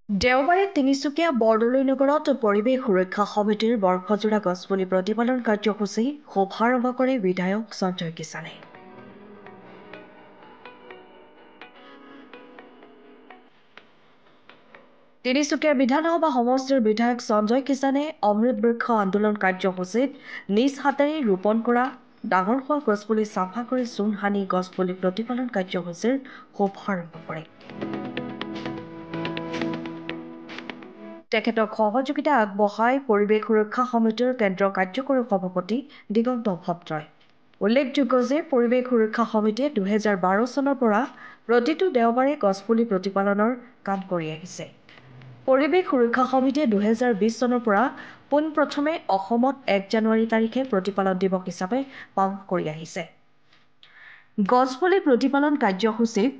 দেওবাৰে তিনিচুকীয়া বৰদলৈ নগৰত পৰিৱেশ সুৰক্ষা সমিতিৰ বৰ্ষজোৰা গছপুলি প্ৰতিপালন কাৰ্যসূচী শুভাৰম্ভ কৰে বিধায়ক সঞ্জয় কিষাণে। তিনিচুকীয়া বিধানসভা সমষ্টিৰ বিধায়ক সঞ্জয় কিষাণে অমৃত বৃক্ষ আন্দোলন কাৰ্যসূচীত নিজ হাতেৰে ৰোপণ কৰা ডাঙৰ হোৱা গছপুলি চাফা কৰি চূণ সানি গছপুলি প্ৰতিপালন কাৰ্যসূচীৰ শুভাৰম্ভ কৰে। তেখেতক সহযোগিতা আগবঢ়ায় পৰিৱেশ সুৰক্ষা সমিতিৰ কেন্দ্ৰীয় কাৰ্যকৰী সভাপতি দিগন্ত ভট্টই। উল্লেখযোগ্য যে পৰিৱেশ সুৰক্ষা সমিতিয়ে 2012 চনৰ পৰা প্ৰতিটো দেওবাৰে গছপুলি প্ৰতিপালনৰ কাম কৰি আহিছে। পৰিৱেশ সুৰক্ষা সমিতিয়ে 2020 চনৰ পৰা পোনপ্ৰথমে অসমত 1 জানুৱাৰী তাৰিখে প্ৰতিপালন দিৱস হিচাপে পালন কৰি আহিছে। গছপুলি প্ৰতিপালন কাৰ্যসূচীত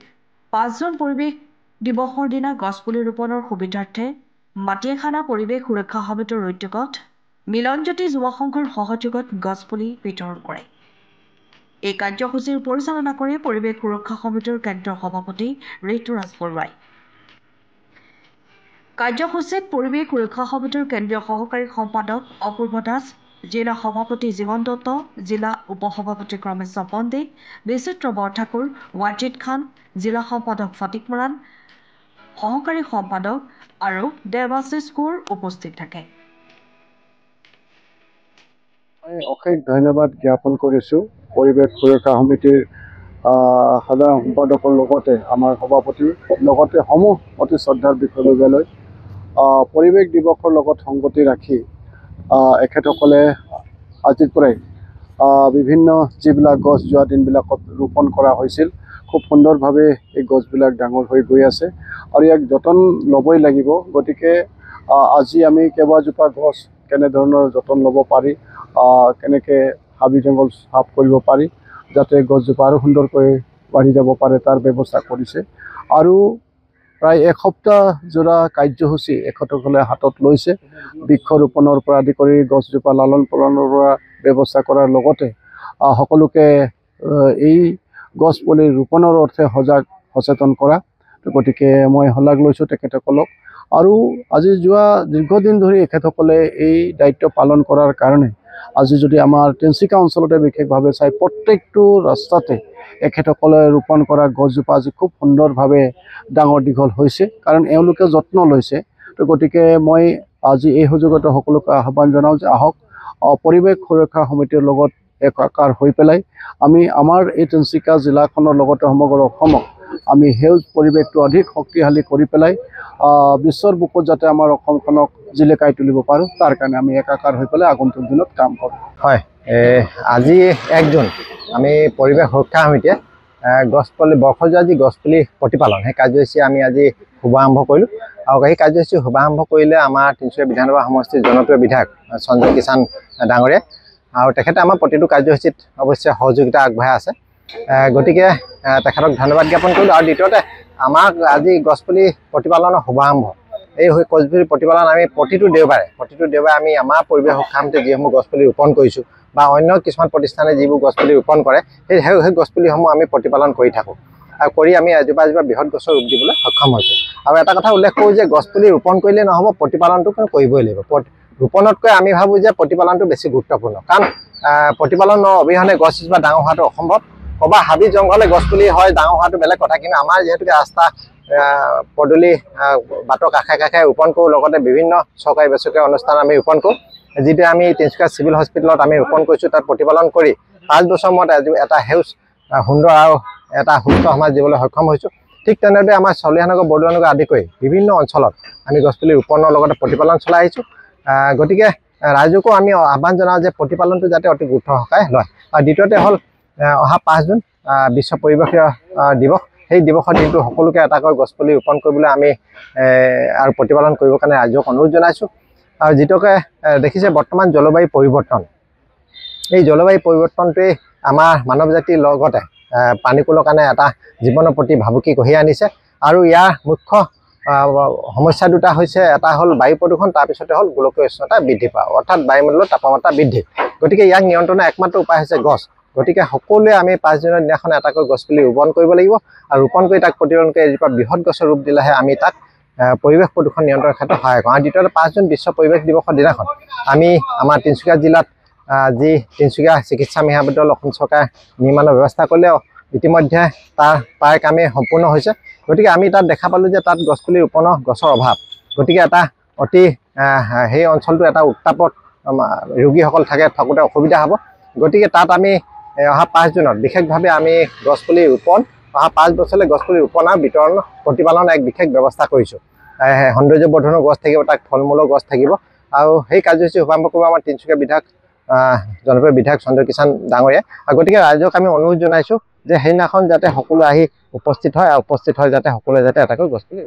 5 জুন পৰিৱেশ দিৱসৰ দিনা গছপুলি ৰোপণৰ সুবিধাৰ্থে মাটিয়াখানা পৰিৱেশ সুৰক্ষা সমিতিৰ উদ্যোগত মিলনজ্যোতি যুৱ সংঘৰ সহযোগত গছপুলি বিতৰণ কৰে। এই কাৰ্যসূচীৰ পৰিচালনা কৰে পৰিৱেশ সুৰক্ষা সমিতিৰ কেন্দ্ৰীয় সভাপতি ঋতুৰাজ বৰুৱাই। কাৰ্যসূচীত পৰিৱেশ সুৰক্ষা সমিতিৰ কেন্দ্ৰীয় সহকাৰী সম্পাদক অপূৰ্ব দাস, জিলা সভাপতি জীৱন দত্ত, জিলা উপসভাপতি ক্ৰমেশ্বৰ পণ্ডিত, বিচিত্ৰ বৰঠাকুৰ, ৱাজিদ খান, জিলা সম্পাদক ফটিক মৰাণ, সহকাৰী সম্পাদক আৰু দেৱাশিষ কোঁৱৰ উপস্থিত থাকে। অশেষ ধন্যবাদ জ্ঞাপন কৰিছোঁ পৰিৱেশ সুৰক্ষা সমিতিৰ সাধাৰণ সম্পাদকৰ লগতে আমাৰ সভাপতিৰ লগতে সমূহ অতি শ্ৰদ্ধাৰ বিষয়ববীয়ালৈ পৰিৱেশ দিৱসৰ লগত সংগতি ৰাখি এখেতসকলে আজিৰ পৰাই বিভিন্ন যিবিলাক গছ যোৱা দিনবিলাকত ৰোপণ কৰা হৈছিল খুব সুন্দৰভাৱে এই গছবিলাক ডাঙৰ হৈ গৈ আছে আৰু ইয়াক যতন ল'বই লাগিব। গতিকে আজি আমি কেইবাজোপা গছ কেনেধৰণৰ যতন ল'ব পাৰি, কেনেকৈ হাবি জংঘল চাফ কৰিব পাৰি যাতে গছজোপা আৰু সুন্দৰকৈ বাঢ়ি যাব পাৰে তাৰ ব্যৱস্থা কৰিছে। আৰু প্ৰায় এসপ্তাহ জোৰা কাৰ্যসূচী এখেতসকলে হাতত লৈছে। বৃক্ষৰোপণৰ পৰা আদি কৰি গছজোপা লালন পালনৰ পৰা ব্যৱস্থা কৰাৰ লগতে সকলোকে এই গছপুলি ৰোপণৰ অৰ্থে সচেতন কৰা। গতিকে মই শলাগ লৈছোঁ তেখেতসকলক। আৰু আজি যোৱা দীৰ্ঘদিন ধৰি এখেতসকলে এই দায়িত্ব পালন কৰাৰ কাৰণে আজি যদি আমাৰ তিনিচুকীয়া অঞ্চলতে বিশেষভাৱে চাই প্ৰত্যেকটো ৰাস্তাতে এখেতসকলে ৰোপণ কৰা গছজোপা আজি খুব সুন্দৰভাৱে ডাঙৰ দীঘল হৈছে, কাৰণ এওঁলোকে যত্ন লৈছে। তো গতিকে মই আজি এই সুযোগতে সকলোকে আহ্বান জনাওঁ যে আহক পৰিৱেশ সুৰক্ষা সমিতিৰ লগত একাকাৰ হৈ পেলাই আমি আমাৰ এই তিনিচুকীয়া জিলাখনৰ লগতে সমগ্ৰ অসমক আমি সেউজ পৰিৱেশটো অধিক শক্তিশালী কৰি পেলাই বিশ্বৰ বুকুত যাতে আমাৰ অসমখনক জিলিকাই তুলিব পাৰোঁ তাৰ কাৰণে আমি একাকাৰ হৈ পেলাই আগন্তুক দিনত কাম কৰোঁ। হয়, আজি 1 জুন আমি পৰিৱেশ সুৰক্ষা সমিতিয়ে গছপুলি বৰ্ষজোৰা যি গছপুলি প্ৰতিপালন সেই কাৰ্যসূচী আমি আজি শুভাৰম্ভ কৰিলোঁ। আৰু সেই কাৰ্যসূচী শুভাৰম্ভ কৰিলে আমাৰ তিনিচুকীয়া বিধানসভা সমষ্টিৰ জনপ্ৰিয় বিধায়ক সঞ্জয় কিষাণ ডাঙৰীয়া, আৰু তেখেতে আমাৰ প্ৰতিটো কাৰ্যসূচীত অৱশ্যে সহযোগিতা আগবঢ়াই আছে। গতিকে তেখেতক ধন্যবাদ জ্ঞাপন কৰিলোঁ। আৰু দ্বিতীয়তে আমাক আজি গছপুলি প্ৰতিপালনৰ শুভাৰম্ভ, এই গছপুলি প্ৰতিপালন আমি প্ৰতিটো দেওবাৰে আমি আমাৰ পৰিৱেশ সুৰক্ষা সমিতিয়ে যিসমূহ গছপুলি ৰোপণ কৰিছোঁ বা অন্য কিছুমান প্ৰতিষ্ঠানে যিবোৰ গছপুলি ৰোপণ কৰে সেই গছপুলিসমূহ আমি প্ৰতিপালন কৰি থাকোঁ আৰু কৰি আমি এজোপা বৃহৎ গছৰ ৰূপ দিবলৈ সক্ষম হৈছোঁ। আৰু এটা কথা উল্লেখ কৰোঁ যে গছপুলি ৰোপণ কৰিলে নহ'ব, প্ৰতিপালনটো কৰিবই লাগিব। ৰোপণতকৈ আমি ভাবোঁ যে প্ৰতিপালনটো বেছি গুৰুত্বপূৰ্ণ, কাৰণ প্ৰতিপালন অবিহনে গছজোপা ডাঙৰ হোৱাটো অসম্ভৱ। ক'ৰবাত হাবি জংঘলে গছপুলি হয় ডাঙৰ হোৱাটো বেলেগ কথা, কিন্তু আমাৰ যিহেতুকে ৰাস্তা পদূলি বাটৰ কাষে ৰোপণ কৰোঁ, লগতে বিভিন্ন চৰকাৰী বেচৰকাৰী অনুষ্ঠান আমি ৰোপণ কৰোঁ। যিটো আমি তিনিচুকীয়া চিভিল হস্পিটেলত আমি ৰোপণ কৰিছোঁ, তাত প্ৰতিপালন কৰি 5 বছৰ মূৰত এটা সেউজ সুন্দৰ আৰু এটা সুস্থ সমাজ দিবলৈ সক্ষম হৈছোঁ। ঠিক তেনেদৰে আমাৰ চলিহানগৰ বৰদলৈনগৰ আদি কৰি বিভিন্ন অঞ্চলত আমি গছপুলি ৰোপণৰ লগতে প্ৰতিপালন চলাই আহিছোঁ। গতিকে ৰাইজকো আমি আহ্বান জনাওঁ যে প্ৰতিপালনটো যাতে অতি গুৰুত্ব সহকাৰে লয়। আৰু দ্বিতীয়তে হ'ল অহা 5 জুন বিশ্ব পৰিৱেশ দিৱস। সেই দিৱসৰ দিনটো সকলোকে এটাকৈ গছপুলি ৰোপণ কৰিবলৈ আমি আৰু প্ৰতিপালন কৰিবৰ কাৰণে ৰাইজক অনুৰোধ জনাইছোঁ। আৰু যিটোকে দেখিছে বৰ্তমান জলবায়ু পৰিৱৰ্তন, এই জলবায়ু পৰিৱৰ্তনটোৱে আমাৰ মানৱ জাতিৰ লগতে প্ৰাণীকুলৰ কাৰণে এটা জীৱনৰ প্ৰতি ভাবুকি কঢ়িয়াই আনিছে। আৰু ইয়াৰ মুখ্য সমস্যা দুটা হৈছে, এটা হ'ল বায়ু প্ৰদূষণ, তাৰপিছতে হ'ল গোলকীয় উষ্ণতা বৃদ্ধি পোৱা, অৰ্থাৎ বায়ুমণ্ডলৰ তাপমাত্ৰা বৃদ্ধি। গতিকে ইয়াক নিয়ন্ত্ৰণৰ একমাত্ৰ উপায় হৈছে গছ। গতিকে সকলোৱে আমি 5 জুনৰ দিনাখন এটাকৈ গছপুলি ৰোপণ কৰিব লাগিব, আৰু ৰোপণ কৰি তাক প্ৰতিপালন কৰি এজোপা বৃহৎ গছৰ ৰূপ দিলেহে আমি তাক পৰিৱেশ প্ৰদূষণ নিয়ন্ত্ৰণৰ ক্ষেত্ৰত সহায় কৰোঁ। আৰু দ্বিতীয়তে 5 জুন বিশ্ব পৰিৱেশ দিৱসৰ দিনাখন আমি আমাৰ তিনিচুকীয়া জিলাত যি তিনিচুকীয়া চিকিৎসা মহাবিদ্যালয় অসম চৰকাৰে নিৰ্মাণৰ ব্যৱস্থা কৰিলে ইতিমধ্যে তাৰ প্ৰায় কামেই সম্পূৰ্ণ হৈছে। গতিকে আমি তাত দেখা পালোঁ যে তাত গছপুলি ৰোপণৰ গছৰ অভাৱ। গতিকে এটা অতি সেই অঞ্চলটো এটা উত্তাপত ৰোগীসকল থাকোঁতে অসুবিধা হ'ব। গতিকে তাত আমি অহা 5 জুনত বিশেষভাৱে আমি গছপুলি ৰোপণ, অহা 5 বছৰলৈ গছপুলি ৰোপণ আৰু বিতৰণ প্ৰতিপালনৰ এক বিশেষ ব্যৱস্থা কৰিছোঁ। সৌন্দৰ্যবৰ্ধনৰ গছ থাকিব, তাত ফল মূলৰ গছ থাকিব। আৰু সেই কাৰ্যসূচী শুভাৰম্ভ কৰিব আমাৰ তিনিচুকীয়া বিধায়ক জনপ্ৰিয় বিধায়ক সঞ্জয় কিষাণ ডাঙৰীয়া। গতিকে ৰাইজক আমি অনুৰোধ জনাইছোঁ যে সেইদিনাখন যাতে সকলো আহি উপস্থিত হয় আৰু উপস্থিত হয় যাতে সকলোৱে যাতে এটাকৈ গছপুলি